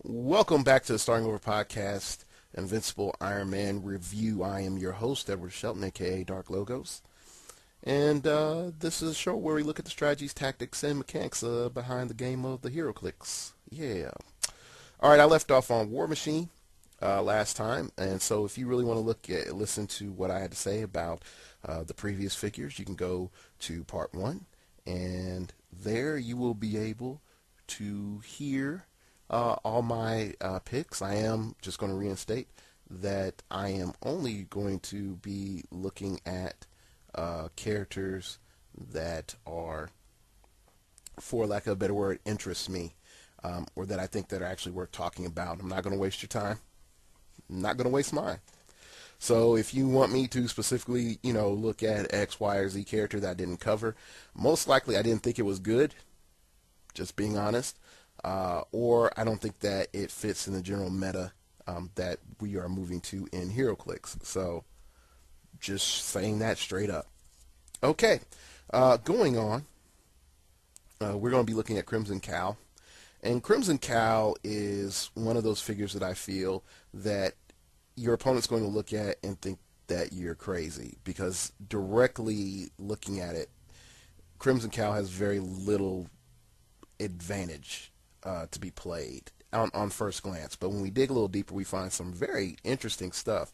Welcome back to the Starting Over Podcast, Invincible Iron Man Review. I am your host, Edward Shelton, aka Dark Logos. And this is a show where we look at the strategies, tactics, and mechanics behind the game of the heroclix. Yeah. Alright, I left off on War Machine last time, and so if you really want to listen to what I had to say about the previous figures, you can go to part 1, and there you will be able to hear all my picks. I am just going to reinstate that I am only going to be looking at characters that are, for lack of a better word, interest me, or that I think that are actually worth talking about. I'm not going to waste your time. I'm not going to waste mine. So if you want me to specifically, look at X, Y, or Z character that I didn't cover, most likely I didn't think it was good, just being honest. Or I don't think that it fits in the general meta that we are moving to in heroclix. So, just saying that straight up. Okay, going on, we're going to be looking at Crimson Cowl. And Crimson Cowl is one of those figures that I feel that your opponent's going to look at and think that you're crazy. Because directly looking at it, Crimson Cowl has very little advantage to be played on first glance. But when we dig a little deeper, we find some very interesting stuff.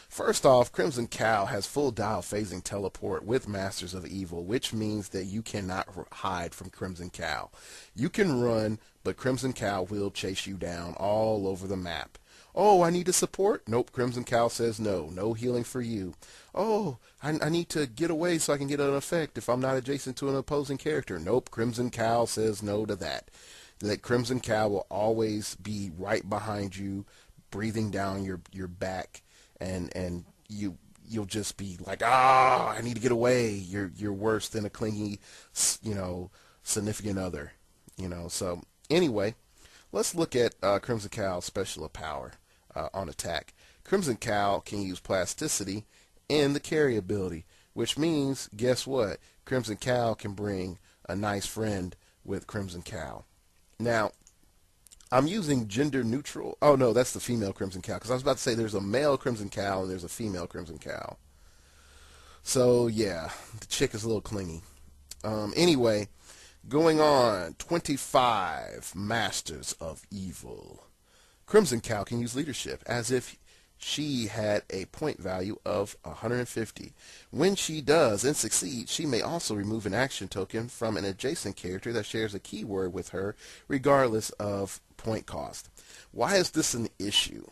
First off, Crimson Cowl has full dial phasing teleport with Masters of Evil, which means that you cannot hide from Crimson Cowl. You can run, but Crimson Cowl will chase you down all over the map. Oh, I need to support? Nope, Crimson Cowl says no. No healing for you. Oh, I need to get away so I can get an effect if I'm not adjacent to an opposing character. Nope, Crimson Cowl says no to that. That Crimson Cowl will always be right behind you, breathing down your back, and you'll just be like, I need to get away. You're worse than a clingy, significant other, So anyway, let's look at Crimson Cowl's special power on attack. Crimson Cowl can use plasticity and the carry ability, which means, guess what? Crimson Cowl can bring a nice friend with Crimson Cowl. Now, I'm using gender neutral. Oh, no, that's the female Crimson Cowl. Because I was about to say there's a male Crimson Cowl and there's a female Crimson Cowl. So, yeah, the chick is a little clingy. Anyway, going on. 25 Masters of Evil. Crimson Cowl can use leadership as if she had a point value of 150. When she does and succeeds, she may also remove an action token from an adjacent character that shares a keyword with her, regardless of point cost. Why is this an issue?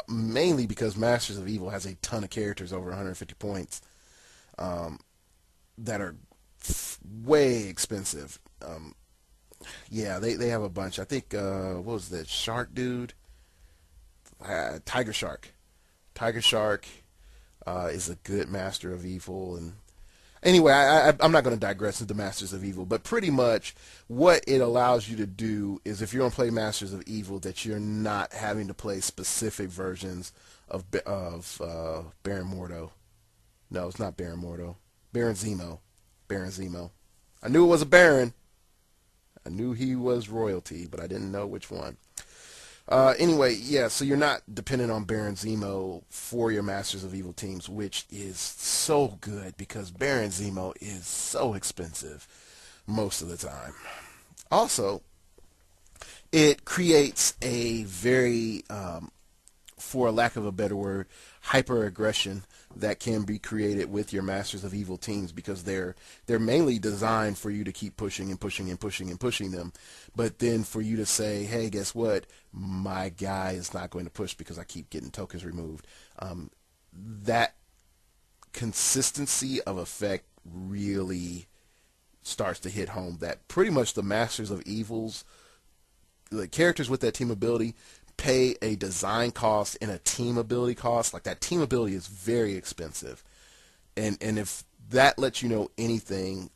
Mainly because Masters of Evil has a ton of characters over 150 points that are way expensive. Yeah, they have a bunch. I think, what was that, Shark Dude? Tiger Shark. Tiger Shark is a good Master of Evil. And anyway, I'm not going to digress into Masters of Evil, but pretty much what it allows you to do is if you're going to play Masters of Evil, that you're not having to play specific versions of Baron Mordo. No, it's not Baron Mordo. Baron Zemo. Baron Zemo. I knew it was a Baron. I knew he was royalty, but I didn't know which one. Anyway, yeah, so you're not dependent on Baron Zemo for your Masters of Evil teams, which is so good because Baron Zemo is so expensive most of the time. Also, it creates a very, for lack of a better word, hyper-aggression that can be created with your Masters of Evil teams because they're mainly designed for you to keep pushing and pushing and pushing and pushing them, but then for you to say, hey, guess what? My guy is not going to push because I keep getting tokens removed. That consistency of effect really starts to hit home that pretty much the Masters of Evils, the characters with that team ability, pay a design cost and a team ability cost. Like that team ability is very expensive. And if that lets you know anything,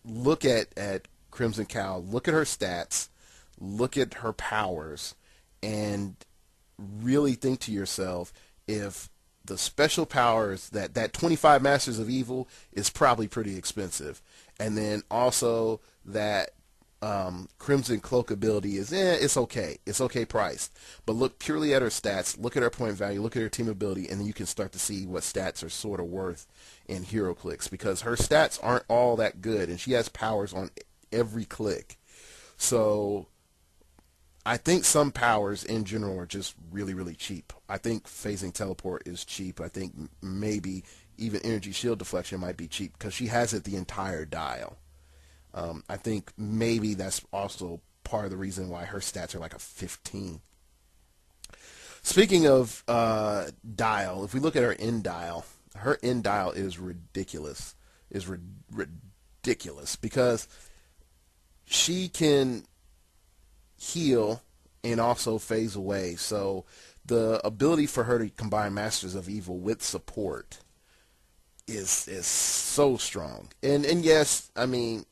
look at Crimson Cowl, look at her stats, look at her powers, and really think to yourself if the special powers, that 25 Masters of Evil is probably pretty expensive. And then also that Crimson Cloak ability is, it's okay. It's okay priced. But look purely at her stats, look at her point value, look at her team ability, and then you can start to see what stats are sort of worth in heroclix, because her stats aren't all that good, and she has powers on every click. So I think some powers in general are just really, really cheap. I think phasing teleport is cheap. I think maybe even energy shield deflection might be cheap because she has it the entire dial. I think maybe that's also part of the reason why her stats are like a 15. Speaking of dial, if we look at her end dial is ridiculous. Ridiculous because she can heal and also phase away. So the ability for her to combine Masters of Evil with support is so strong. And yes, I mean,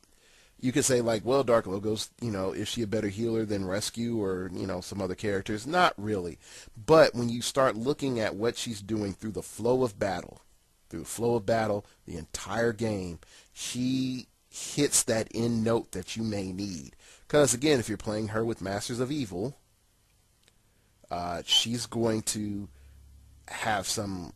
you could say like, well, Dark Logos, is she a better healer than Rescue or, some other characters? Not really. But when you start looking at what she's doing through the flow of battle, the entire game, she hits that end note that you may need. Because again, if you're playing her with Masters of Evil, she's going to have some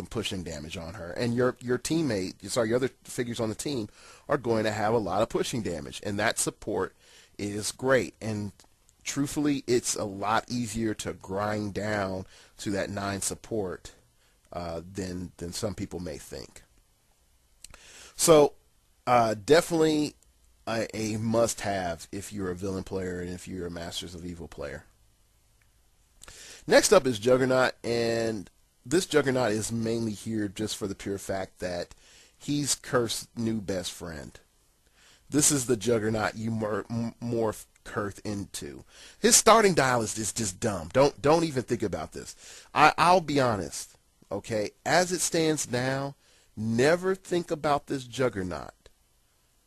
pushing damage on her, and your other figures on the team are going to have a lot of pushing damage, and that support is great. And truthfully, it's a lot easier to grind down to that 9 support than some people may think. So definitely a must-have if you're a villain player and if you're a Masters of Evil player. Next up is Juggernaut, and this Juggernaut is mainly here just for the pure fact that he's Kurth's new best friend. This is the Juggernaut you morph Kurth into. His starting dial is just dumb. Don't even think about this. I'll be honest, okay? As it stands now, never think about this Juggernaut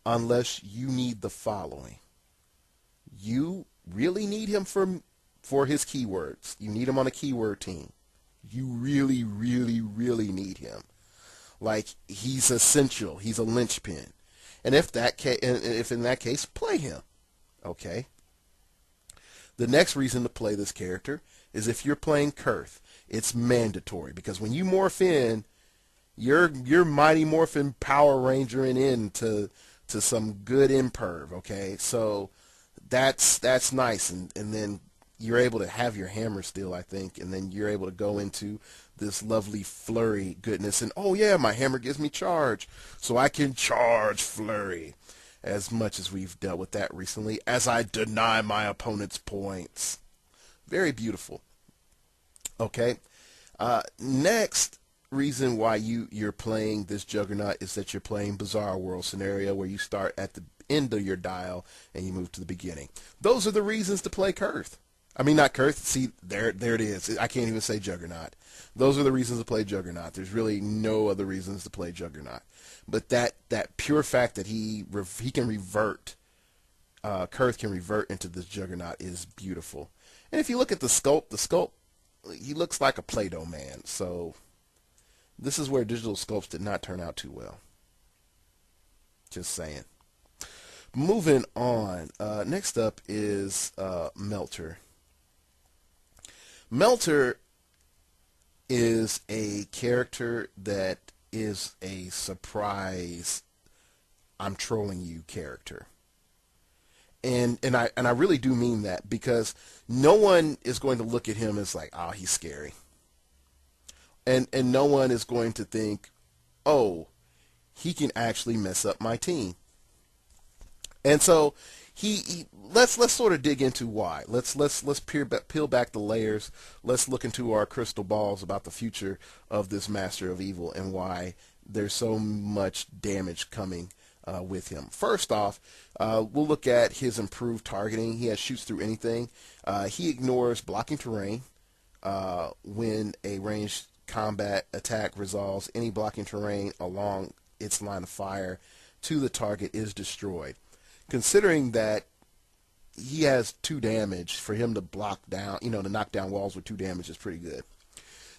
unless you need the following. You really need him for his keywords. You need him on a keyword team. You really, really, really need him. Like, he's essential. He's a linchpin. And if in that case, play him. Okay? The next reason to play this character is if you're playing Kurth. It's mandatory, because when you morph in, you're Mighty Morphin Power Rangering into some good imperv, okay? So that's nice, and then you're able to have your hammer still, I think, and then you're able to go into this lovely flurry goodness, and oh yeah, my hammer gives me charge, so I can charge flurry. As much as we've dealt with that recently, as I deny my opponent's points. Very beautiful. Okay. Next reason why you're playing this Juggernaut is that you're playing Bizarre World scenario, where you start at the end of your dial and you move to the beginning. Those are the reasons to play Kurth. I mean, not Kurth. See, there it is. I can't even say Juggernaut. Those are the reasons to play Juggernaut. There's really no other reasons to play Juggernaut. But that pure fact that he can revert, Kurth can revert into this Juggernaut is beautiful. And if you look at the sculpt, he looks like a Play-Doh man. So this is where digital sculpts did not turn out too well. Just saying. Moving on. Next up is Melter. Melter is a character that is a surprise, I'm trolling you character. And I really do mean that, because no one is going to look at him as like, oh, he's scary. And no one is going to think, oh, he can actually mess up my team. And so let's sort of dig into why. Let's peel back the layers. Let's look into our crystal balls about the future of this Master of Evil and why there's so much damage coming with him. First off, we'll look at his improved targeting. He has shoots through anything. He ignores blocking terrain. When a ranged combat attack resolves, any blocking terrain along its line of fire to the target is destroyed. Considering that he has 2 damage, for him to block down, to knock down walls with 2 damage is pretty good.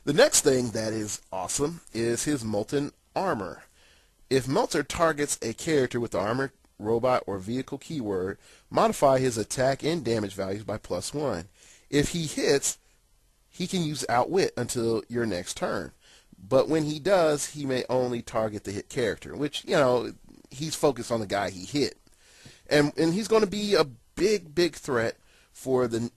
The next thing that is awesome is his molten armor. If Melter targets a character with armor, robot, or vehicle keyword, modify his attack and damage values by +1. If he hits, he can use Outwit until your next turn. But when he does, he may only target the hit character, which, he's focused on the guy he hit. And he's going to be a big threat for the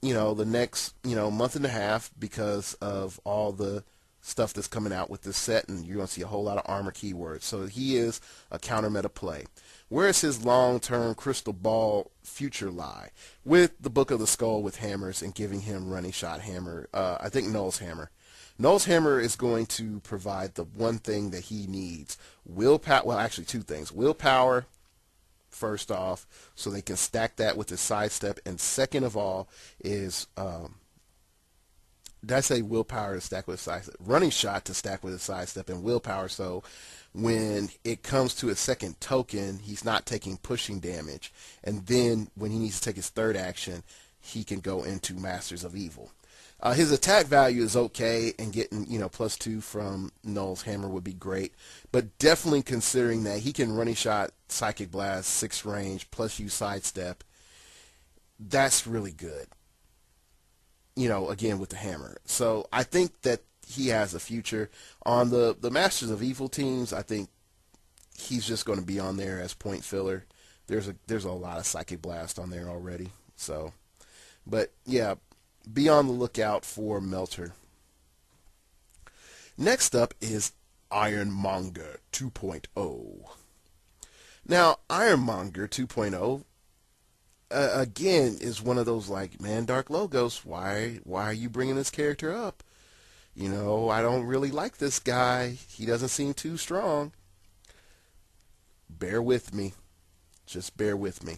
next, month and a half because of all the stuff that's coming out with this set, and you're going to see a whole lot of armor keywords. So he is a counter meta play. Where's his long-term crystal ball future lie? With the Book of the Skull with hammers and giving him running shot hammer, I think Null's hammer. Null's hammer is going to provide the one thing that he needs. Willpower, well, actually two things. Willpower, first off, so they can stack that with his sidestep, and second of all is, did I say willpower to stack with a sidestep? Running shot to stack with a sidestep, and willpower so when it comes to his second token, he's not taking pushing damage. And then when he needs to take his third action, he can go into Masters of Evil. His attack value is okay, and getting, +2 from Null's hammer would be great. But definitely considering that he can running shot, psychic blast, 6 range, plus use sidestep, that's really good. Again with the hammer. So I think that he has a future on the Masters of Evil teams. I think he's just going to be on there as point filler. There's a lot of psychic blast on there already. So, but yeah, be on the lookout for Melter. Next up is Ironmonger 2.0. Now, Ironmonger 2.0 again is one of those like, man, Dark Logos, why are you bringing this character up? I don't really like this guy. He doesn't seem too strong. Bear with me. Just bear with me.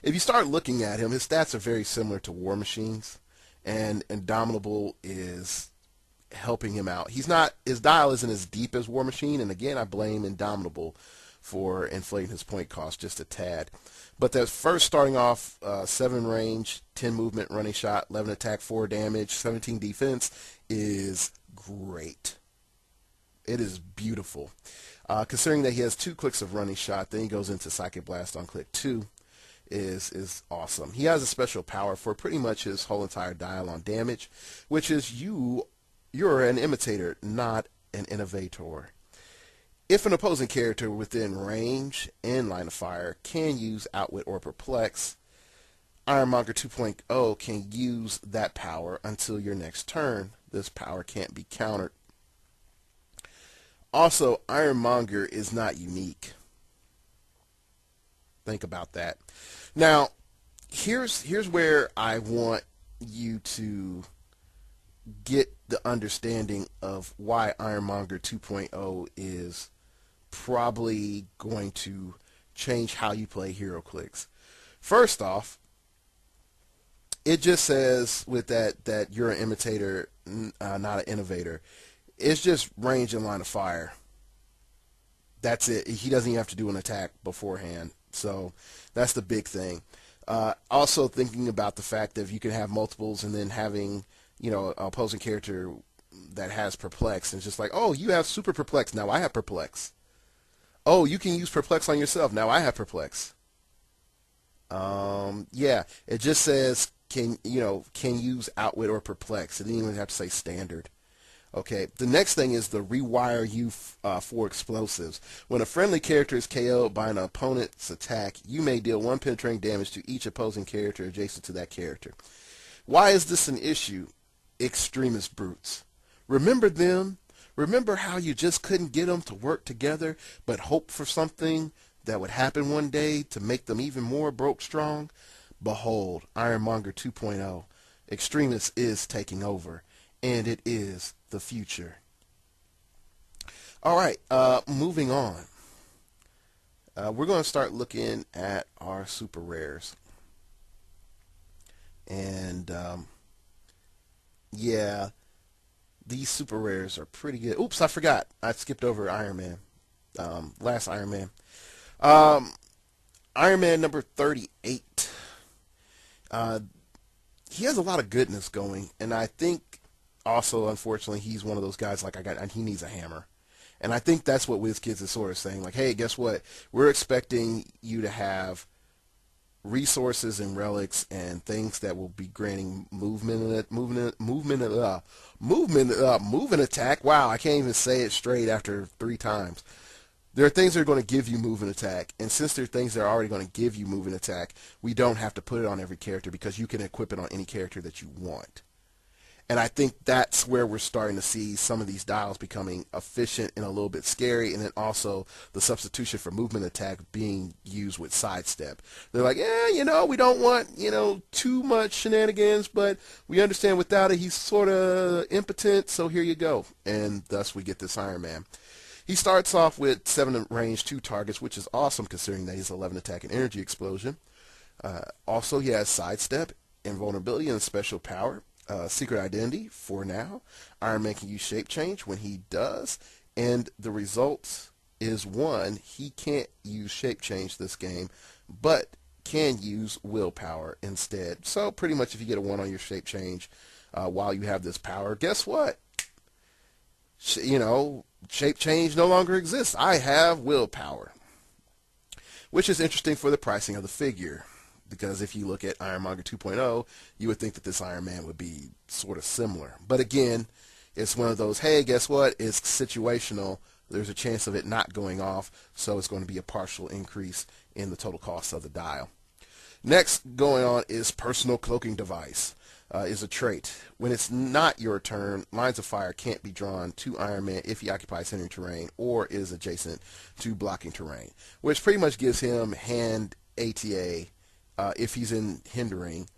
If you start looking at him, his stats are very similar to War Machine's, and Indomitable is helping him out. His dial isn't as deep as War Machine, and again, I blame Indomitable for inflating his point cost just a tad. But that first starting off 7 range, 10 movement, running shot, 11 attack, 4 damage, 17 defense is great. It is beautiful. Considering that he has 2 clicks of running shot, then he goes into Psychic Blast on click 2. Is awesome. He has a special power for pretty much his whole entire dial on damage, which is you're an imitator, not an innovator. If an opposing character within range and line of fire can use Outwit or Perplex, Ironmonger 2.0 can use that power until your next turn. This power can't be countered. Also, Ironmonger is not unique. Think about that. Now, here's where I want you to get the understanding of why Ironmonger 2.0 is probably going to change how you play heroclix. First off, it just says with that you're an imitator, not an innovator. It's just range and line of fire. That's it. He doesn't even have to do an attack beforehand. So that's the big thing. Also thinking about the fact that if you can have multiples and then having, an opposing character that has Perplex, and it's just like, oh, you have super Perplex, now I have Perplex. Oh, you can use Perplex on yourself, now I have Perplex. Yeah, it just says can use Outwit or Perplex. It didn't even have to say standard. Okay, the next thing is the rewire you for explosives. When a friendly character is KO'd by an opponent's attack, you may deal 1 penetrating damage to each opposing character adjacent to that character. Why is this an issue? Extremist brutes. Remember them? Remember how you just couldn't get them to work together, but hope for something that would happen one day to make them even more broke strong? Behold, Ironmonger 2.0. Extremist is taking over, and it is the future. All right, moving on. We're going to start looking at our super rares. And, yeah, these super rares are pretty good. Oops, I forgot. I skipped over Iron Man. Last Iron Man. Iron Man number 38. He has a lot of goodness going, and I think also, unfortunately, he's one of those guys like he needs a hammer. And I think that's what WizKids is sort of saying, like, hey, guess what? We're expecting you to have resources and relics and things that will be granting movement attack. Wow, I can't even say it straight after 3 times. There are things that are going to give you movement attack, and since there are things that are already going to give you movement attack, we don't have to put it on every character because you can equip it on any character that you want. And I think that's where we're starting to see some of these dials becoming efficient and a little bit scary, and then also the substitution for movement attack being used with sidestep. They're like, we don't want, too much shenanigans, but we understand without it he's sort of impotent, so here you go. And thus we get this Iron Man. He starts off with 7 range, 2 targets, which is awesome considering that he's 11 attack and energy explosion. Also, he has sidestep, invulnerability, and special power. Secret identity for now. Iron Man can use shape change when he does, and the result is 1. He can't use shape change this game, but can use willpower instead. So pretty much if you get a 1 on your shape change while you have this power, guess what? Shape change no longer exists. I have willpower, which is interesting for the pricing of the figure. Because if you look at Ironmonger 2.0, you would think that this Iron Man would be sort of similar. But again, it's one of those, hey, guess what? It's situational. There's a chance of it not going off, so it's going to be a partial increase in the total cost of the dial. Next going on is Personal Cloaking Device. Is a trait. When it's not your turn, lines of fire can't be drawn to Iron Man if he occupies hindering terrain or is adjacent to blocking terrain, which pretty much gives him hand ATA if he's in hindering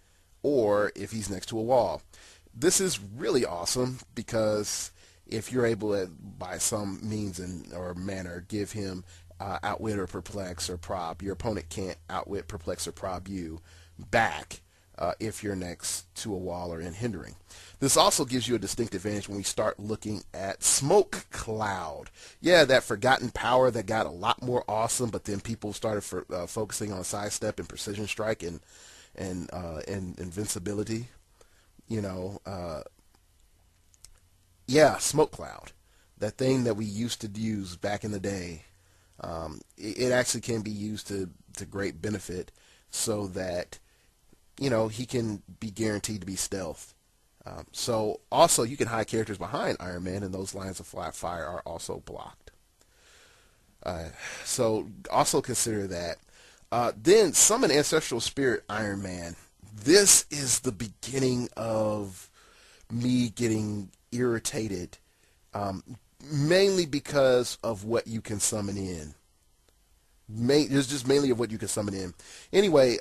or if he's next to a wall. This is really awesome because if you're able to, by some means or manner, give him outwit or perplex or prob, your opponent can't outwit, perplex, or prob you back if you're next to a wall or in hindering. This also gives you a distinct advantage when we start looking at Smoke Cloud. Yeah, that forgotten power that got a lot more awesome, but then people started focusing on sidestep and precision strike and invincibility. Smoke Cloud. That thing that we used to use back in the day. It actually can be used to great benefit so that he can be guaranteed to be stealth. So also you can hide characters behind Iron Man, and those lines of fire are also blocked. So also consider that. Then Summon Ancestral Spirit Iron Man. This is the beginning of me getting irritated, mainly because of what you can summon in. It's just mainly of what you can summon in. Anyway,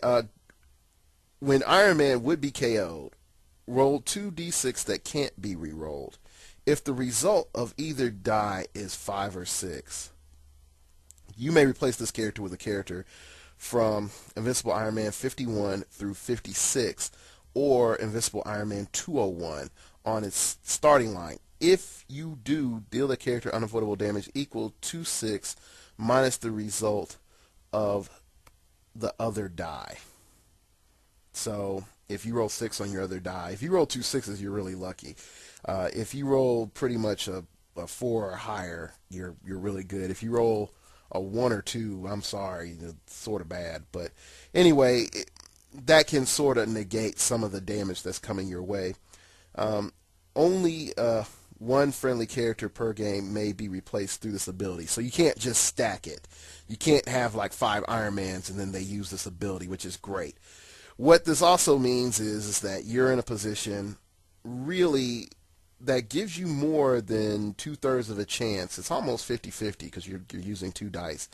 when Iron Man would be KO'd, roll 2d6 that can't be re-rolled. If the result of either die is 5 or 6, you may replace this character with a character from Invincible Iron Man 51 through 56 or Invincible Iron Man 201 on its starting line. If you do, deal the character unavoidable damage equal to 6 minus the result of the other die. So if you roll 6 on your other die, if you roll 2 6s, you're really lucky. If you roll pretty much a 4 or higher, you're really good. If you roll a 1 or 2, I'm sorry, it's sort of bad. But anyway, that can sort of negate some of the damage that's coming your way. Only one friendly character per game may be replaced through this ability. So you can't just stack it. You can't have like 5 Iron Mans and then they use this ability, which is great. What this also means is that you're in a position really that gives you more than 2/3 of a chance. It's almost 50-50 because you're using 2 dice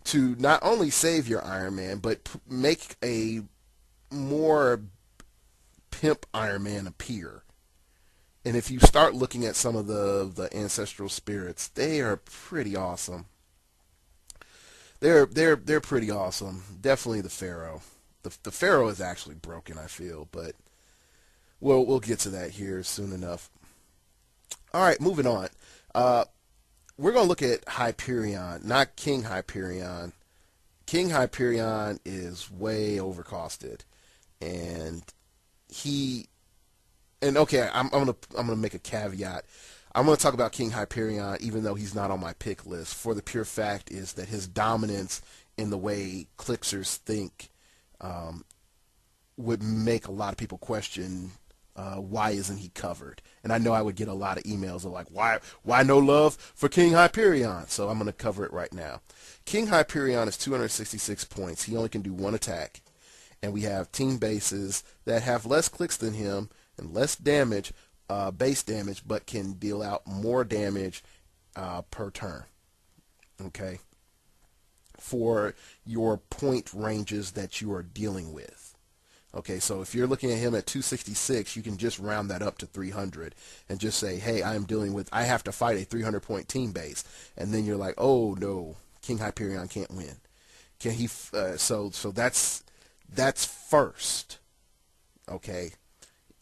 to not only save your Iron Man, but make a more pimp Iron Man appear. And if you start looking at some of the ancestral spirits, they are pretty awesome. They're pretty awesome. Definitely the Pharaoh. The Pharaoh is actually broken, I feel, but we'll get to that here soon enough. All right, moving on. We're going to look at Hyperion, not King Hyperion. King Hyperion is way overcosted, and okay, I'm gonna make a caveat. I'm going to talk about King Hyperion, even though he's not on my pick list, for the pure fact is that his dominance in the way Clixers think would make a lot of people question why isn't he covered. And I know I would get a lot of emails of like, why no love for King Hyperion? So I'm going to cover it right now. King Hyperion is 266 points. He only can do one attack. And we have team bases that have less clicks than him and less damage, base damage, but can deal out more damage per turn. Okay? For your point ranges that you are dealing with. Okay, so if you're looking at him at 266, you can just round that up to 300 and just say, hey, I have to fight a 300-point team base. And then you're like, oh, no, King Hyperion can't win. Can he? So that's first. Okay.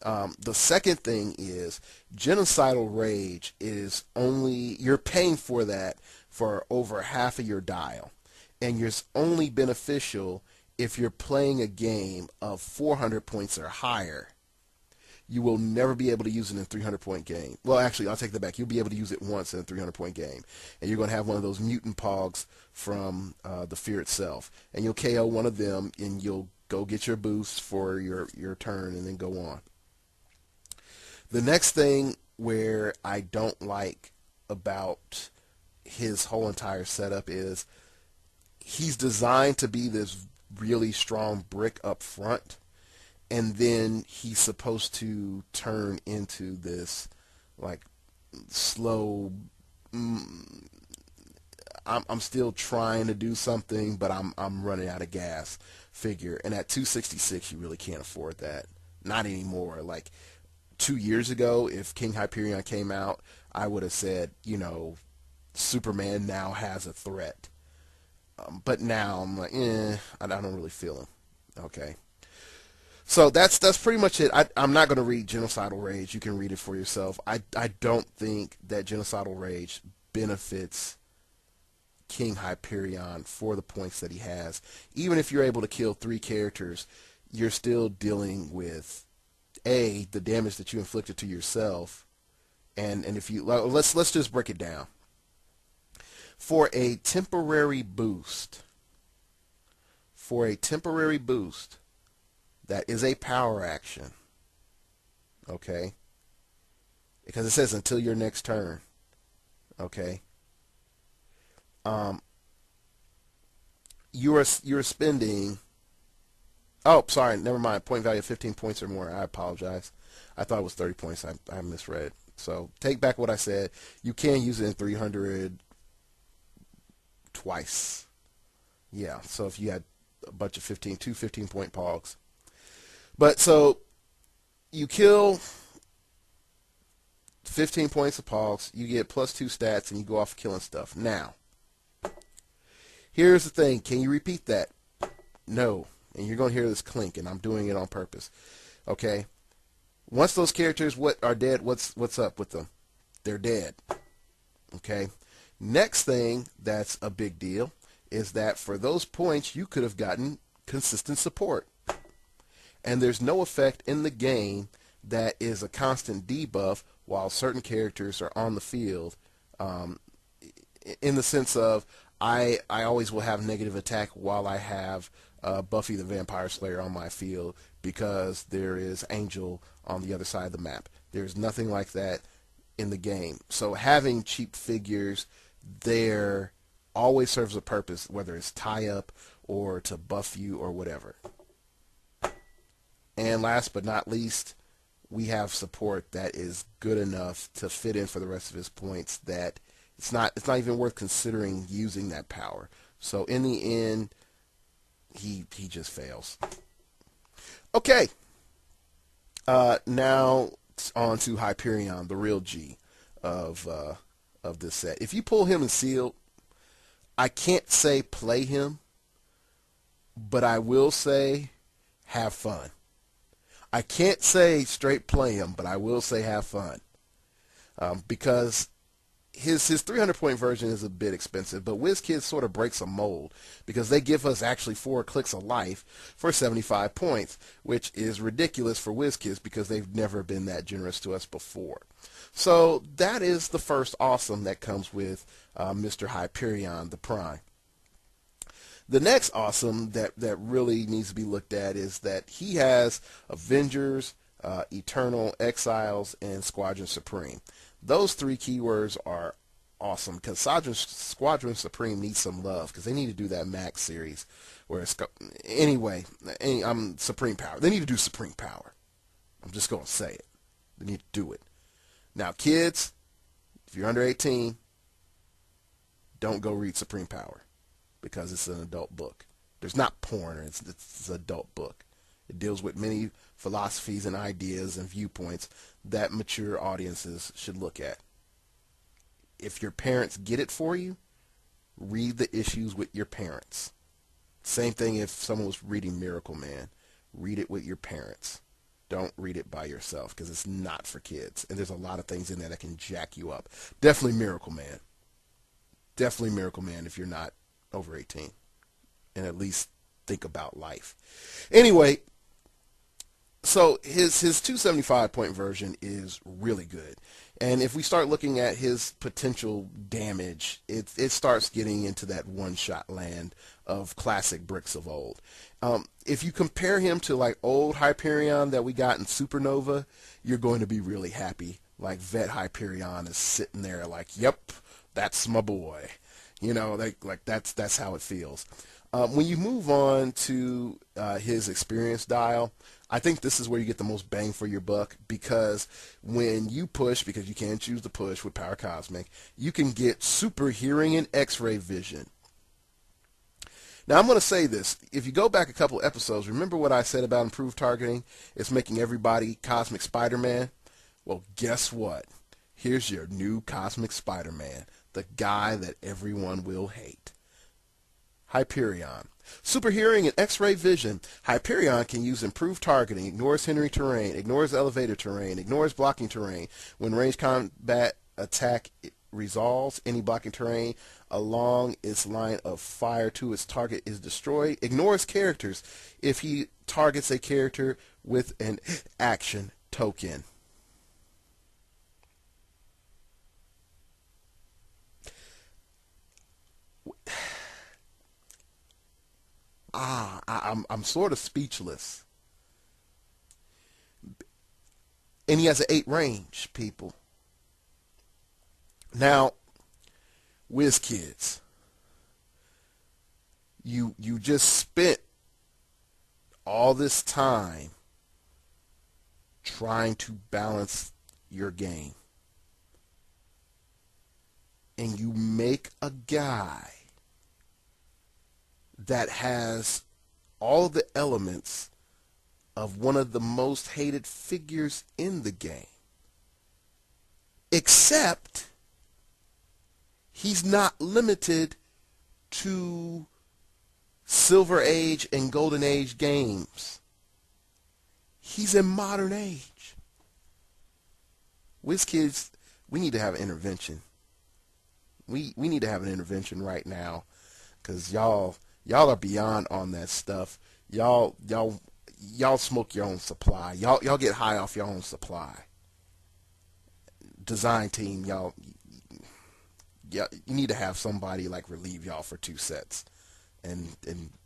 The second thing is genocidal rage is only, you're paying for that for over half of your dial. And it's only beneficial if you're playing a game of 400 points or higher. You will never be able to use it in a 300-point game. Well, actually, I'll take that back. You'll be able to use it once in a 300-point game. And you're going to have one of those mutant pogs from the Fear itself. And you'll KO one of them, and you'll go get your boost for your turn and then go on. The next thing where I don't like about his whole entire setup is he's designed to be this really strong brick up front, and then he's supposed to turn into this like slow I'm still trying to do something, but I'm running out of gas figure. And at 266 you really can't afford that. Not anymore. Like 2 years ago, if King Hyperion came out, I would have said, Superman now has a threat. But now I'm like, I don't really feel him. Okay. So that's pretty much it. I'm not going to read Genocidal Rage. You can read it for yourself. I don't think that Genocidal Rage benefits King Hyperion for the points that he has. Even if you're able to kill 3 characters, you're still dealing with the damage that you inflicted to yourself. And if you let's just break it down. For a temporary boost, that is a power action, okay? Because it says until your next turn, okay? You're spending. Oh, sorry, never mind. Point value of 15 points or more. I apologize. I thought it was 30 points. I misread. So take back what I said. You can use it in 300 twice. Yeah. So if you had a bunch of 15-point pogs. But so you kill 15 points of pogs, you get +2 stats, and you go off killing stuff. Now, here's the thing. Can you repeat that? No. And you're going to hear this clink, and I'm doing it on purpose. Okay? Once those characters are dead, what's up with them? They're dead. Okay? Next thing that's a big deal is that for those points, you could have gotten consistent support. And there's no effect in the game that is a constant debuff while certain characters are on the field, in the sense of I always will have negative attack while I have Buffy the Vampire Slayer on my field because there is Angel on the other side of the map. There's nothing like that in the game. So having cheap figures there always serves a purpose, whether it's tie-up or to buff you or whatever. And last but not least, we have support that is good enough to fit in for the rest of his points that it's not even worth considering using that power. So in the end, he just fails. Okay. Now on to Hyperion, the real G of this set. If you pull him in sealed, I can't say play him, but I will say have fun. I can't say straight play him, but I will say have fun. Because his 300-point version is a bit expensive, but WizKids sort of breaks a mold because they give us actually 4 clicks of life for 75 points, which is ridiculous for WizKids because they've never been that generous to us before. So that is the first awesome that comes with Mr. Hyperion the Prime. The next awesome that really needs to be looked at is that he has Avengers, Eternal, Exiles, and Squadron Supreme. Those 3 keywords are awesome because Squadron Supreme needs some love because they need to do that Max series where it's Supreme Power. They need to do Supreme Power. I'm just going to say it. They need to do it. Now, kids, if you're under 18, don't go read Supreme Power because it's an adult book. There's not porn. It's an adult book. It deals with many philosophies and ideas and viewpoints that mature audiences should look at. If your parents get it for you, read the issues with your parents. Same thing if someone was reading Miracle Man. Read it with your parents. Don't read it by yourself because it's not for kids. And there's a lot of things in there that can jack you up. Definitely Miracle Man. Definitely Miracle Man if you're not over 18. And at least think about life. Anyway, so his 275-point version is really good. And if we start looking at his potential damage, it starts getting into that one-shot land of classic bricks of old. If you compare him to like old Hyperion that we got in Supernova, you're going to be really happy. Like Vet Hyperion is sitting there like, yep, that's my boy. You know, like that's how it feels. When you move on to his experience dial, I think this is where you get the most bang for your buck because when you push, because you can choose to push with Power Cosmic, you can get super hearing and X-ray vision. Now, I'm going to say this. If you go back a couple episodes, remember what I said about improved targeting? It's making everybody Cosmic Spider-Man. Well, guess what? Here's your new Cosmic Spider-Man, the guy that everyone will hate. Hyperion. Super hearing and X-ray vision. Hyperion can use improved targeting, ignores hindering terrain, ignores elevator terrain, ignores blocking terrain. When range combat attack resolves, any blocking terrain along its line of fire to its target is destroyed. Ignores characters if he targets a character with an action token. I'm sort of speechless. And he has an 8 range, people. Now, WizKids, you just spent all this time trying to balance your game. And you make a guy that has all the elements of one of the most hated figures in the game. Except he's not limited to Silver Age and Golden Age games. He's in modern age. WizKids, we need to have an intervention. We need to have an intervention right now because y'all are beyond on that stuff. Y'all smoke your own supply. Y'all get high off your own supply. Design team, you need to have somebody like relieve y'all for 2 sets. And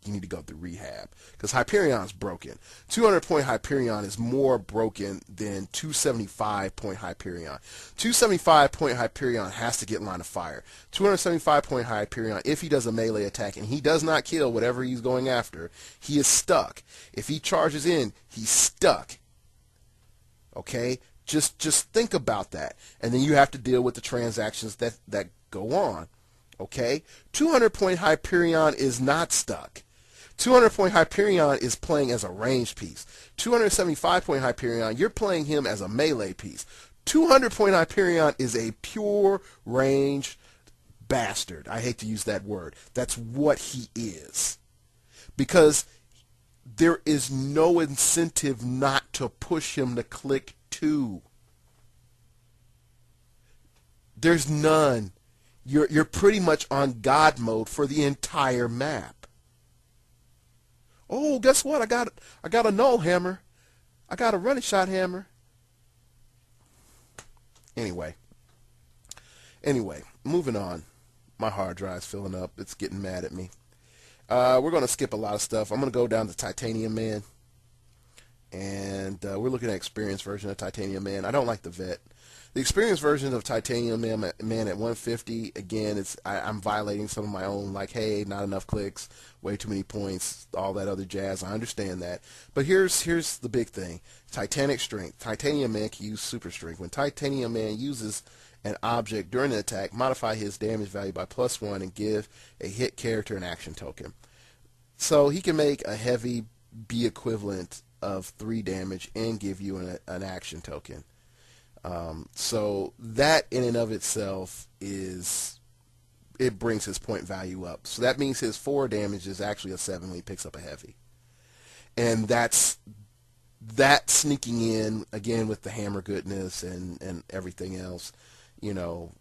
you need to go through rehab because Hyperion's broken. 200-point Hyperion is more broken than 275-point Hyperion. 275-point Hyperion has to get line of fire. 275-point Hyperion, if he does a melee attack and he does not kill whatever he's going after, he is stuck. If he charges in, he's stuck. Okay? Just think about that. And then you have to deal with the transactions that go on. Okay? 200-point Hyperion is not stuck. 200-point Hyperion is playing as a range piece. 275-point Hyperion, you're playing him as a melee piece. 200-point Hyperion is a pure range bastard. I hate to use that word. That's what he is. Because there is no incentive not to push him to click 2. There's none. You're pretty much on God mode for the entire map. Oh, guess what? I got a null hammer. I got a running shot hammer. Anyway, moving on. My hard drive's filling up. It's getting mad at me. We're going to skip a lot of stuff. I'm going to go down to Titanium Man. And we're looking at experienced version of Titanium Man. I don't like the vet. The experienced version of Titanium Man at 150, again, I'm violating some of my own, like, hey, not enough clicks, way too many points, all that other jazz. I understand that. But here's the big thing. Titanic Strength. Titanium Man can use Super Strength. When Titanium Man uses an object during an attack, modify his damage value by +1 and give a hit character an action token. So he can make a heavy be equivalent of 3 damage and give you an action token. So that in and of itself it brings his point value up. So that means his 4 damage is actually a 7 when he picks up a heavy. And that sneaking in, again, with the hammer goodness and everything else, you know,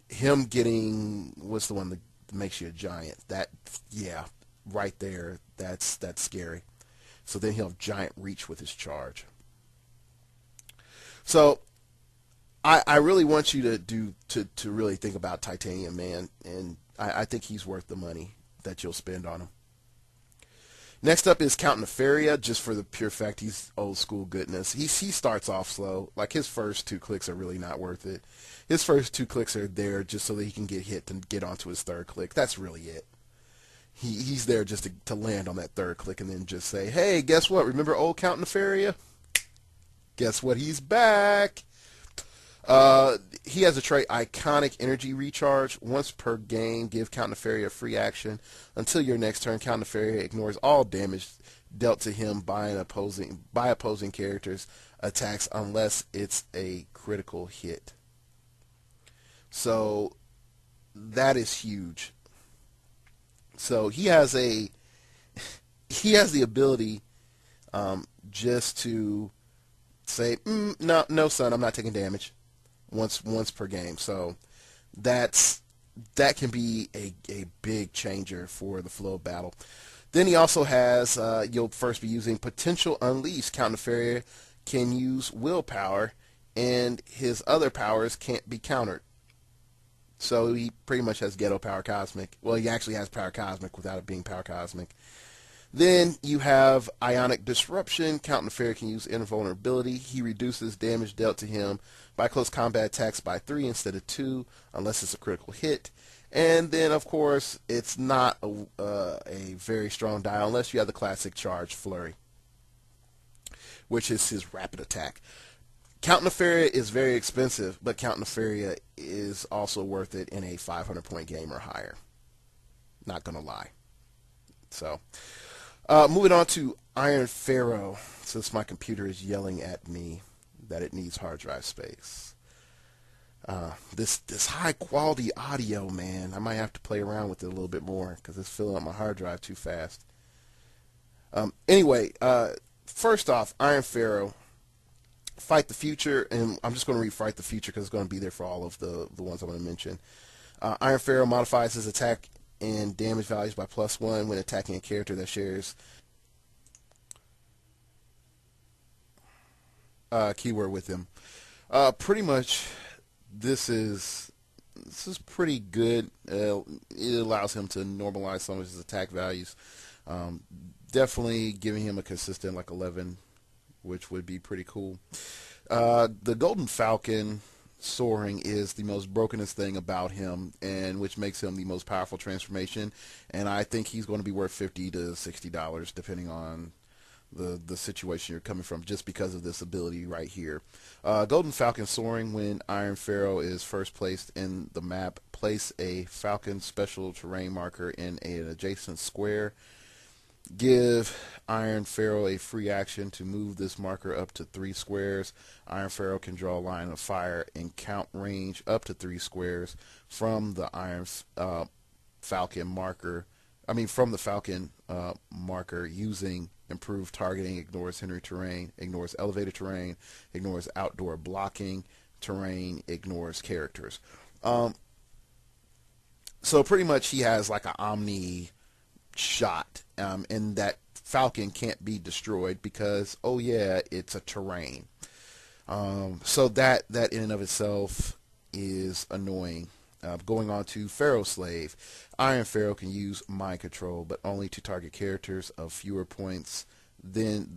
him getting, what's the one that makes you a giant? That, yeah, right there, that's scary. So then he'll have giant reach with his charge. So I really want you to really think about Titanium Man, and I think he's worth the money that you'll spend on him. Next up is Count Nefaria, just for the pure fact he's old school goodness. He starts off slow. Like, his first 2 clicks are really not worth it. His first 2 clicks are there just so that he can get hit and get onto his 3rd click. That's really it. He's there just to land on that 3rd click and then just say, hey, guess what? Remember old Count Nefaria? Guess what? He's back. He has a trait, Iconic Energy Recharge. Once per game, give Count Nefaria a free action. Until your next turn, Count Nefaria ignores all damage dealt to him by opposing characters' attacks unless it's a critical hit. So that is huge. So he has the ability just to say, no, son, I'm not taking damage once per game. So that can be a big changer for the flow of battle. Then he also has, you'll first be using Potential Unleashed. Count Nefaria can use Willpower, and his other powers can't be countered. So he pretty much has Ghetto Power Cosmic. Well, he actually has Power Cosmic without it being Power Cosmic. Then you have Ionic Disruption. Count Nefaria can use Invulnerability. He reduces damage dealt to him by close combat attacks by 3 instead of 2, unless it's a critical hit. And then, of course, it's not a very strong die unless you have the classic Charge Flurry, which is his rapid attack. Count Nefaria is very expensive, but Count Nefaria is also worth it in a 500-point game or higher. Not going to lie. So, moving on to Iron Pharaoh, since my computer is yelling at me that it needs hard drive space. This high-quality audio, man, I might have to play around with it a little bit more because it's filling up my hard drive too fast. Anyway, first off, Iron Pharaoh. Fight the Future, and I'm just going to read Fight the Future because it's going to be there for all of the ones I'm going to mention. Iron Pharaoh modifies his attack and damage values by +1 when attacking a character that shares keyword with him. Pretty much, this is pretty good. It allows him to normalize some of his attack values. Definitely giving him a consistent like 11, which would be pretty cool. The Golden Falcon soaring is the most brokenest thing about him, and which makes him the most powerful transformation. And I think he's going to be worth $50 to $60, depending on the situation you're coming from, just because of this ability right here. Golden Falcon soaring. When Iron Pharaoh is first placed in the map, place a Falcon special terrain marker in an adjacent square. Give Iron Pharaoh a free action to move this marker up to 3 squares. Iron Pharaoh can draw a line of fire in count range up to 3 squares from the Falcon marker. From the Falcon marker using improved targeting, ignores Henry terrain, ignores elevated terrain, ignores outdoor blocking terrain ignores characters. Um, so pretty much he has like an omni shot, and that Falcon can't be destroyed because, oh yeah, it's a terrain. So that in and of itself is annoying. Going on to Pharaoh Slave. Iron Pharaoh can use mind control, but only to target characters of fewer points than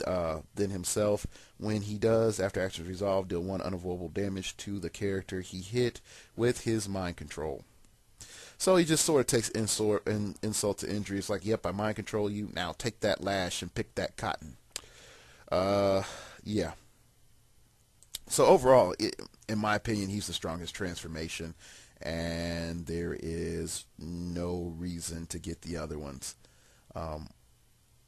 himself. When he does, after actions resolved, deal one unavoidable damage to the character he hit with his mind control. So he just sort of takes insult to injury. It's like, yep, I mind control you. Now take that lash and pick that cotton. Uh, yeah. So overall, in my opinion, he's the strongest transformation, and there is no reason to get the other ones. Um,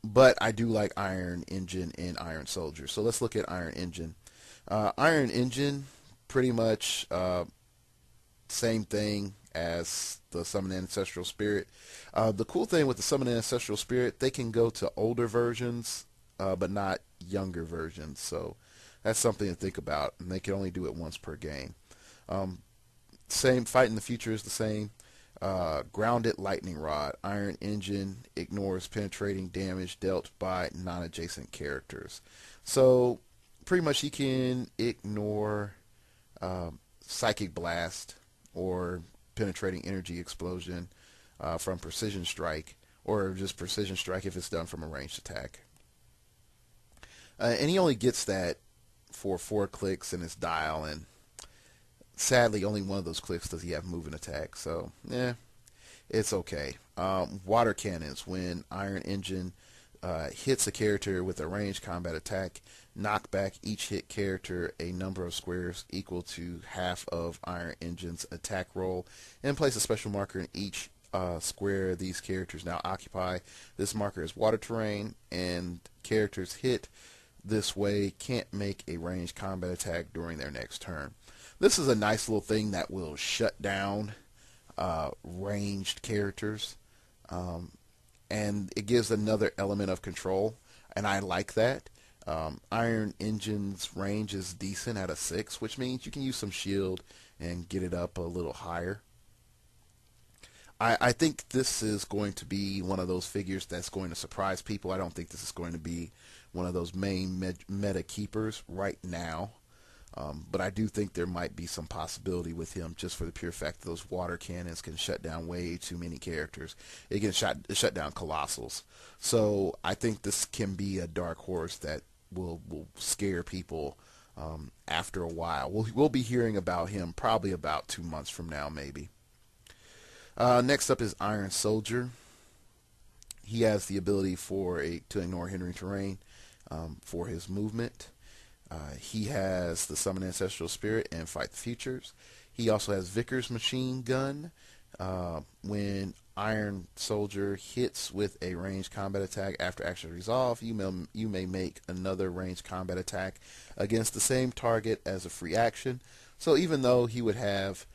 but I do like Iron Engine and Iron Soldier. So let's look at Iron Engine. Iron Engine, pretty much same thing as the Summon Ancestral Spirit. The cool thing with the Summon Ancestral Spirit, they can go to older versions, but not younger versions. So that's something to think about, and they can only do it once per game. Um, Same fight in the future is the same. Grounded Lightning Rod. Iron Engine ignores penetrating damage dealt by non-adjacent characters. So pretty much he can ignore Psychic Blast or penetrating energy explosion from Precision Strike, or just Precision Strike if it's done from a ranged attack. And he only gets that for 4 clicks in his dial, and sadly only one of those clicks does he have moving attack, so it's okay. Water cannons. When Iron Engine hits a character with a ranged combat attack, knock back each hit character a number of squares equal to half of Iron Engine's attack roll, and place a special marker in each square these characters now occupy. This marker is water terrain, and characters hit this way can't make a ranged combat attack during their next turn. This is a nice little thing that will shut down ranged characters, and it gives another element of control, and I like that. Iron Engine's range is decent at a 6, which means you can use some shield and get it up a little higher. I think this is going to be one of those figures that's going to surprise people. I don't think this is going to be one of those main meta keepers right now. But I do think there might be some possibility with him, just for the pure fact that those water cannons can shut down way too many characters. It can shut down Colossals. So I think this can be a dark horse that will scare people after a while. We'll be hearing about him probably about 2 months from now, maybe. Next up is Iron Soldier. He has the ability to ignore hindering terrain for his movement. He has the Summon Ancestral Spirit and Fight the Futures. He also has Vickers Machine Gun. When Iron Soldier hits with a ranged combat attack after action resolve, you may make another ranged combat attack against the same target as a free action. So even though he would have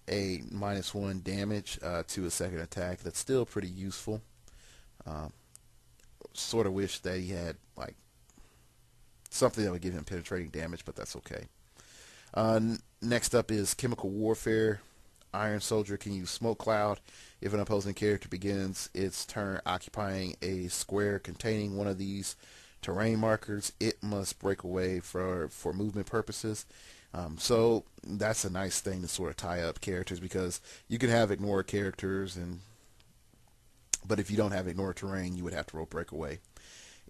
a -1 damage to a second attack, that's still pretty useful. Sort of wish that he had like something that would give him penetrating damage, but that's okay. Next up is Chemical Warfare. Iron Soldier can use Smoke Cloud. If an opposing character begins its turn occupying a square containing one of these terrain markers, it must break away for movement purposes. So that's a nice thing to sort of tie up characters, because you can have ignore characters, but if you don't have ignore terrain, you would have to roll breakaway.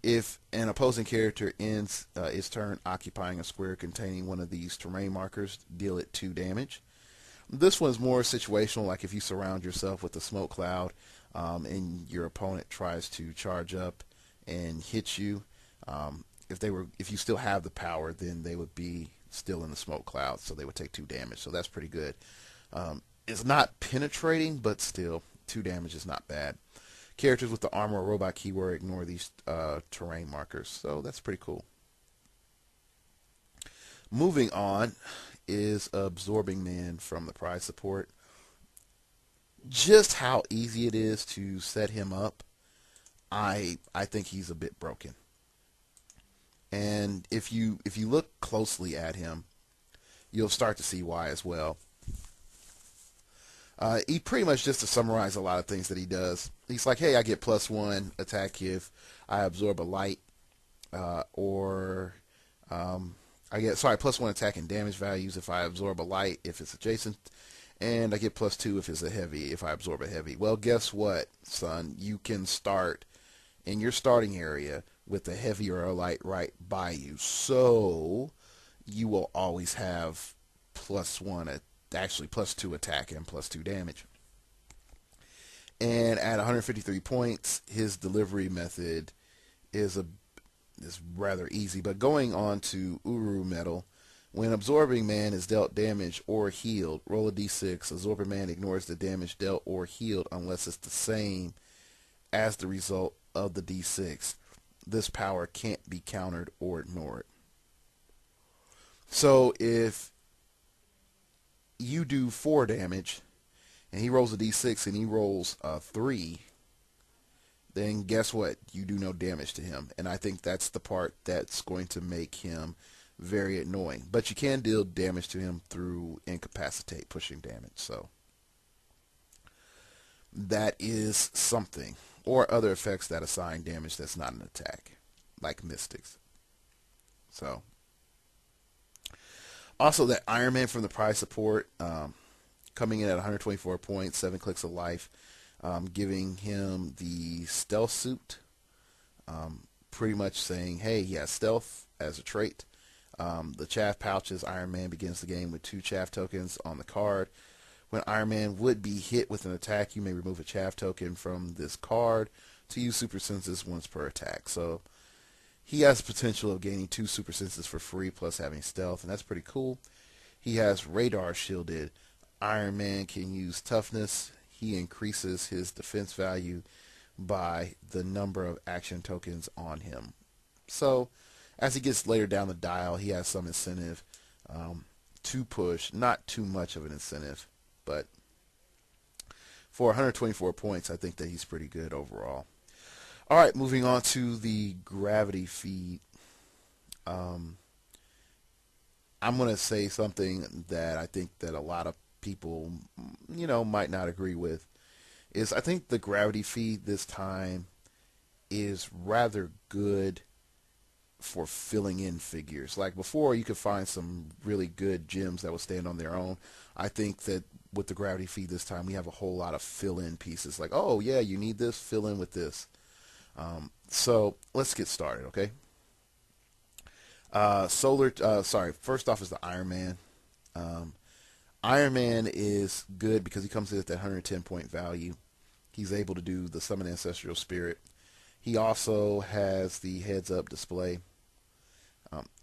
If an opposing character ends its turn occupying a square containing one of these terrain markers, deal it 2 damage. This one's more situational, like if you surround yourself with a smoke cloud and your opponent tries to charge up and hit you. If you still have the power, then they would be still in the smoke cloud, so they would take 2 damage. So that's pretty good. It's not penetrating, but still 2 damage is not bad. Characters with the armor or robot keyword ignore these terrain markers, so that's pretty cool. Moving on is Absorbing Man from the prize support. Just how easy it is to set him up, I think he's a bit broken. And if you look closely at him, you'll start to see why as well. He pretty much, just to summarize a lot of things that he does, he's like, hey, I get +1 attack if I absorb a light, or I get, sorry, +1 attack and damage values if I absorb a light if it's adjacent, and I get +2 if it's a heavy, if I absorb a heavy. Well, guess what, son? You can start in your starting area with a heavy or a light right by you, so you will always have +1, actually +2 attack and +2 damage. And at 153 points, his delivery method is rather easy. But going on to Uru Metal, when Absorbing Man is dealt damage or healed, roll a d6. Absorbing Man ignores the damage dealt or healed unless it's the same as the result of the d6. This power can't be countered or ignored. So if you do 4 damage and he rolls a d6 and he rolls a 3, then guess what? You do no damage to him. And I think that's the part that's going to make him very annoying. But you can deal damage to him through incapacitate, pushing damage. So that is something. Or other effects that assign damage that's not an attack, like Mystics. So also, that Iron Man from the prize support, coming in at 124 points, 7 clicks of life, giving him the stealth suit, pretty much saying, hey, he has stealth as a trait. The chaff pouches, Iron Man begins the game with 2 chaff tokens on the card. When Iron Man would be hit with an attack, you may remove a chaff token from this card to use super senses once per attack. So he has the potential of gaining 2 super senses for free plus having stealth, and that's pretty cool. He has radar shielded. Iron Man can use toughness. He increases his defense value by the number of action tokens on him. So as he gets later down the dial, he has some incentive to push. Not too much of an incentive, but for 124 points, I think that he's pretty good overall. All right, moving on to the gravity feed. I'm going to say something that I think that a lot of people, might not agree with. Is I think the gravity feed this time is rather good for filling in figures. Like before, you could find some really good gems that would stand on their own. I think that with the gravity feed this time, we have a whole lot of fill-in pieces. Like, oh yeah, you need this, fill in with this. So let's get started, okay? First off is the Iron Man. Iron Man is good because he comes in at that 110 point value. He's able to do the Summon Ancestral Spirit. He also has the heads up display.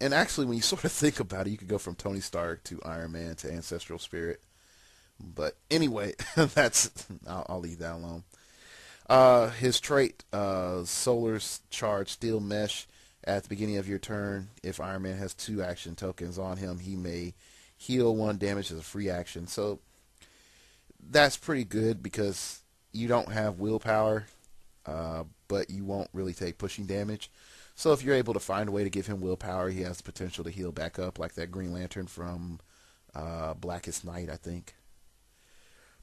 And actually, when you sort of think about it, you could go from Tony Stark to Iron Man to Ancestral Spirit. But anyway, I'll leave that alone. His trait, Solar Charge Steel Mesh. At the beginning of your turn, if Iron Man has 2 action tokens on him, he may heal 1 damage as a free action. So that's pretty good because you don't have willpower, but you won't really take pushing damage. So if you're able to find a way to give him willpower, he has the potential to heal back up, like that Green Lantern from Blackest Night, I think.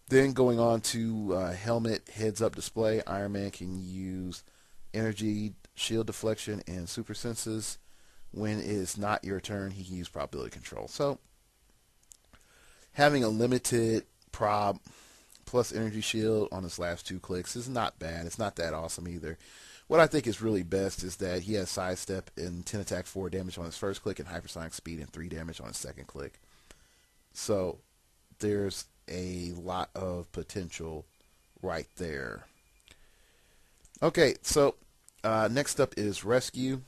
Then going on to helmet heads up display, Iron Man can use energy, shield deflection, and super senses. When it is not your turn, he can use probability control. So having a limited prob plus energy shield on his last 2 clicks is not bad. It's not that awesome either. What I think is really best is that he has sidestep and 10 attack, 4 damage on his first click, and hypersonic speed and 3 damage on his second click. So there's a lot of potential right there. Okay, so next up is Rescue.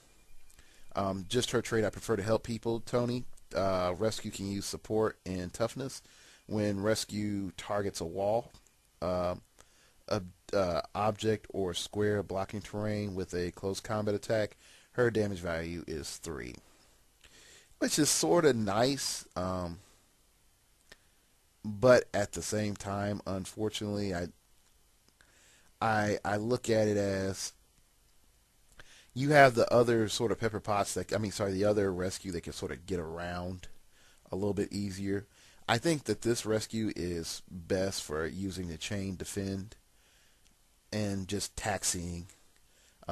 Just her trait, I prefer to help people, Tony. Rescue can use support and toughness. When Rescue targets a wall, object or square blocking terrain with a close combat attack, her damage value is 3. Which is sort of nice, but at the same time, unfortunately, I look at it as you have the other sort of Pepper Potts the other Rescue that can sort of get around a little bit easier. I think that this rescue is best for using the chain defend and just taxiing.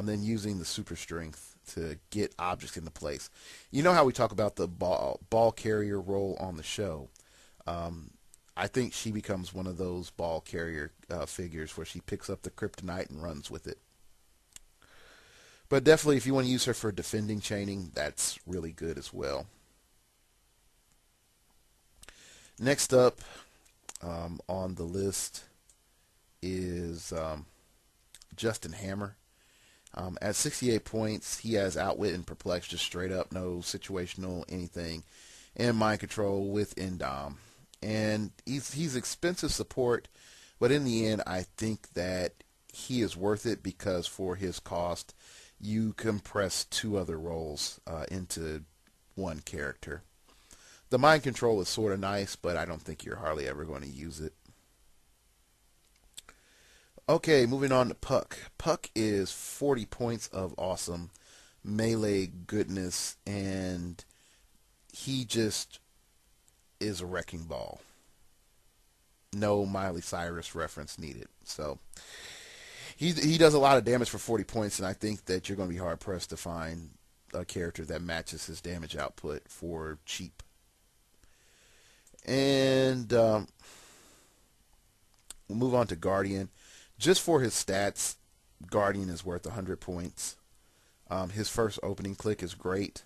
Then using the super strength to get objects into place. You know how we talk about the ball carrier role on the show. Um, I think she becomes one of those ball carrier figures where she picks up the kryptonite and runs with it. But definitely, if you want to use her for defending chaining, that's really good as well. Next up on the list is Justin Hammer. At 68 points, he has Outwit and Perplex, just straight up, no situational anything, and Mind Control with Indom. And he's expensive support, but in the end, I think that he is worth it because for his cost, you compress two other roles into one character. The Mind Control is sort of nice, but I don't think you're hardly ever going to use it. Okay, moving on to Puck. Puck is 40 points of awesome melee goodness, and he just is a wrecking ball. No Miley Cyrus reference needed. So he does a lot of damage for 40 points, and I think that you're going to be hard pressed to find a character that matches his damage output for cheap. And we'll move on to Guardian. Just for his stats, Guardian is worth 100 points. His first opening click is great.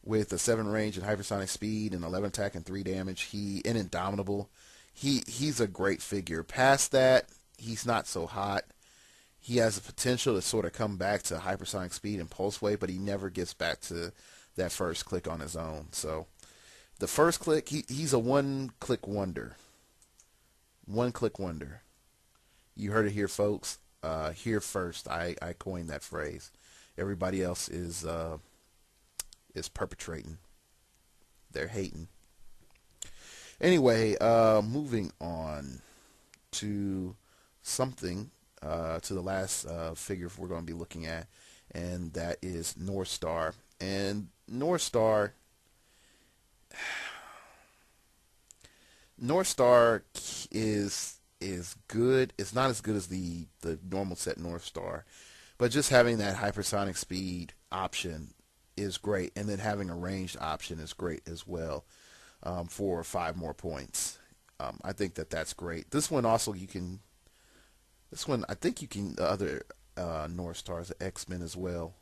With a 7 range and hypersonic speed and 11 attack and 3 damage, and Indomitable. He's a great figure. Past that, he's not so hot. He has the potential to sort of come back to hypersonic speed and pulse wave, but he never gets back to that first click on his own. So the first click, he's a one-click wonder. One-click wonder. You heard it here, folks. Here first, I coined that phrase. Everybody else is perpetrating. They're hating. Anyway, moving on to something, to the last figure we're going to be looking at, and that is North Star. And North Star is good. It's not as good as the normal set North Star, but just having that hypersonic speed option is great, and then having a ranged option is great as well, for 5 more points. I think that's great. This one also I think you can other North Stars, X-Men as well.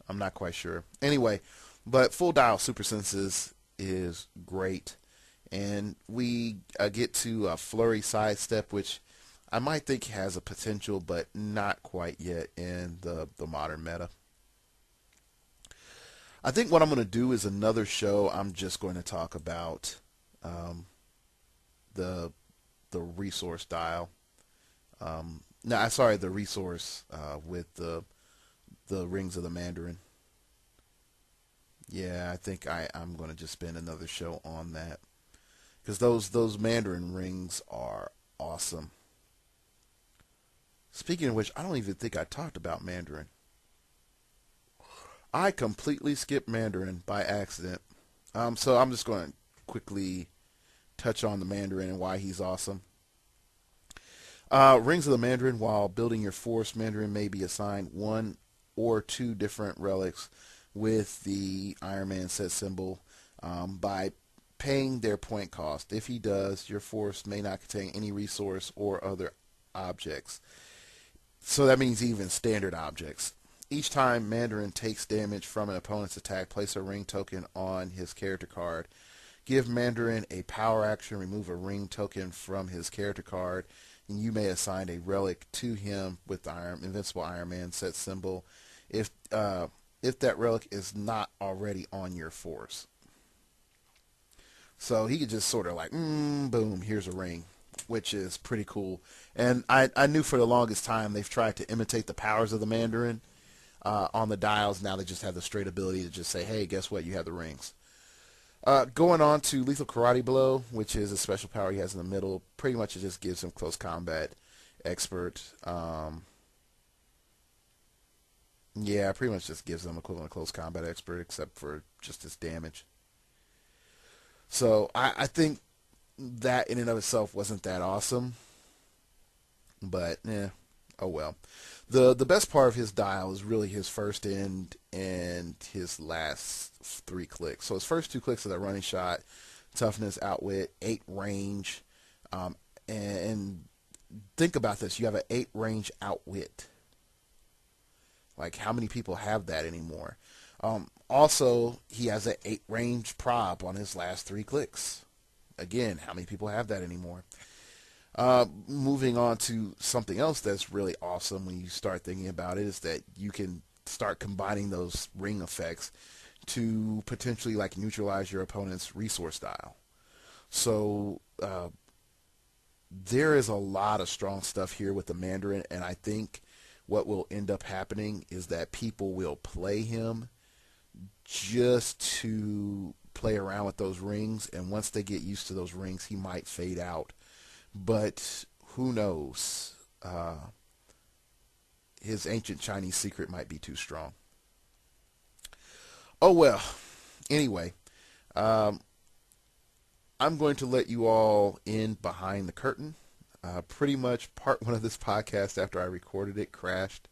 I'm not quite sure. Anyway, but full dial super senses is great. And we get to Flurry Sidestep, which I might think has a potential, but not quite yet in the modern meta. I think what I'm going to do is another show. I'm just going to talk about the resource dial. The resource with the Rings of the Mandarin. Yeah, I think I'm going to just spend another show on that. Because those Mandarin rings are awesome. Speaking of which, I don't even think I talked about Mandarin. I completely skipped Mandarin by accident. So I'm just going to quickly touch on the Mandarin and why he's awesome. Rings of the Mandarin, while building your force, Mandarin may be assigned 1 or 2 different relics with the Iron Man set symbol by paying their point cost. If he does, your force may not contain any resource or other objects. So that means even standard objects. Each time Mandarin takes damage from an opponent's attack, place a ring token on his character card. Give Mandarin a power action, remove a ring token from his character card, and you may assign a relic to him with the Invincible Iron Man set symbol if that relic is not already on your force. So he could just sort of like, boom, here's a ring, which is pretty cool. And I knew for the longest time they've tried to imitate the powers of the Mandarin on the dials. Now they just have the straight ability to just say, hey, guess what? You have the rings. Going on to Lethal Karate Blow, which is a special power he has in the middle. Pretty much it just gives him close combat expert. Yeah, pretty much just gives him equivalent close combat expert, except for just his damage. So I think that in and of itself wasn't that awesome, but oh well. The best part of his dial is really his first end and his last 3 clicks. So his first 2 clicks are that running shot, toughness, outwit, 8 range, and think about this: you have an 8 range outwit. Like, how many people have that anymore? Also, he has an 8 range prop on his last 3 clicks. Again, how many people have that anymore? Moving on to something else that's really awesome when you start thinking about it is that you can start combining those ring effects to potentially like neutralize your opponent's resource dial. So there is a lot of strong stuff here with the Mandarin, and I think what will end up happening is that people will play him just to play around with those rings, and once they get used to those rings, he might fade out. But who knows? His ancient Chinese secret might be too strong. Oh well. Anyway, I'm going to let you all in behind the curtain. Pretty much part 1 of this podcast, after I recorded it, crashed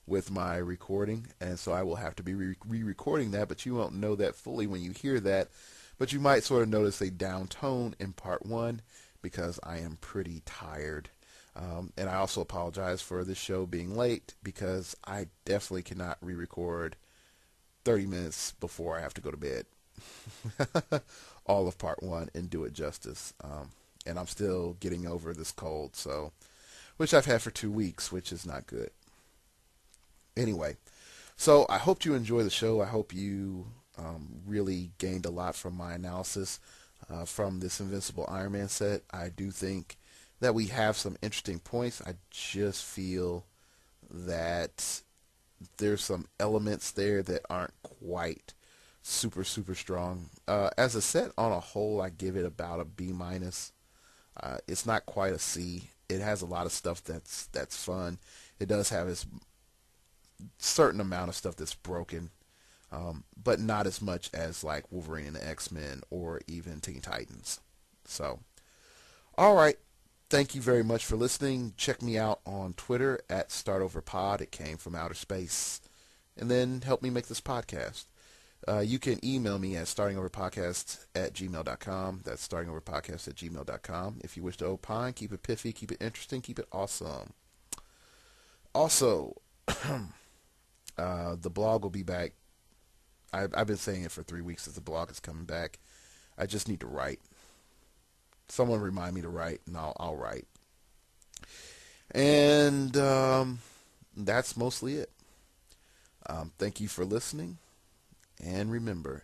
with my recording, and so I will have to be re-recording that, but you won't know that fully when you hear that. But you might sort of notice a down tone in part 1 because I am pretty tired. And I also apologize for this show being late because I definitely cannot re-record 30 minutes before I have to go to bed. All of part 1 and do it justice. And I'm still getting over this cold, which I've had for 2 weeks, which is not good. Anyway, so I hope you enjoy the show. I hope you really gained a lot from my analysis from this Invincible Iron Man set. I do think that we have some interesting points. I just feel that there's some elements there that aren't quite super strong. As a set on a whole, I give it about a B-. It's not quite a C. It has a lot of stuff that's fun. It does have its certain amount of stuff that's broken, but not as much as like Wolverine and the X-Men or even Teen Titans. So, all right. Thank you very much for listening. Check me out on Twitter at StartOverPod. It came from outer space. And then help me make this podcast. You can email me at startingoverpodcast@gmail.com. That's startingoverpodcast@gmail.com. If you wish to opine, keep it piffy, keep it interesting, keep it awesome. Also, the blog will be back. I've been saying it for 3 weeks that the blog is coming back. I just need to write. Someone remind me to write, and I'll write. And that's mostly it. Thank you for listening. And remember,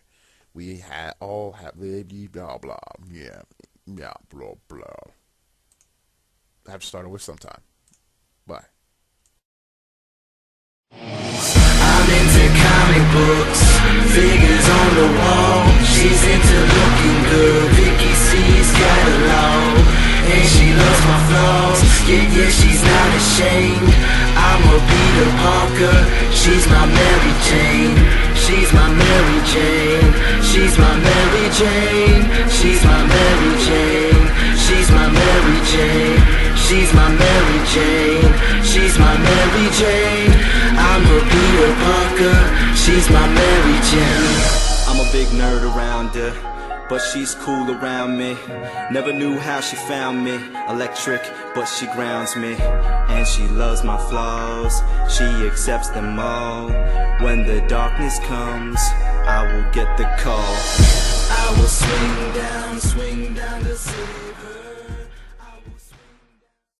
we all have blah blah. Yeah, blah blah. I have to start over sometime. Bye. I'm into comic books, figures on the wall. She's into looking good. Vicky C's catalog, and she loves my flaws. Yeah, she's not ashamed. I'm a Peter Parker. She's my Mary Jane. She's my Mary Jane. She's my Mary Jane. She's my Mary Jane. She's my Mary Jane. She's my Mary Jane. She's my Mary Jane. I'm a Peter Parker. She's my Mary Jane. I'm a big nerd around her, but she's cool around me. Never knew how she found me. Electric, but she grounds me. And she loves my flaws. She accepts them all. When the darkness comes, I will get the call. I will swing down the city.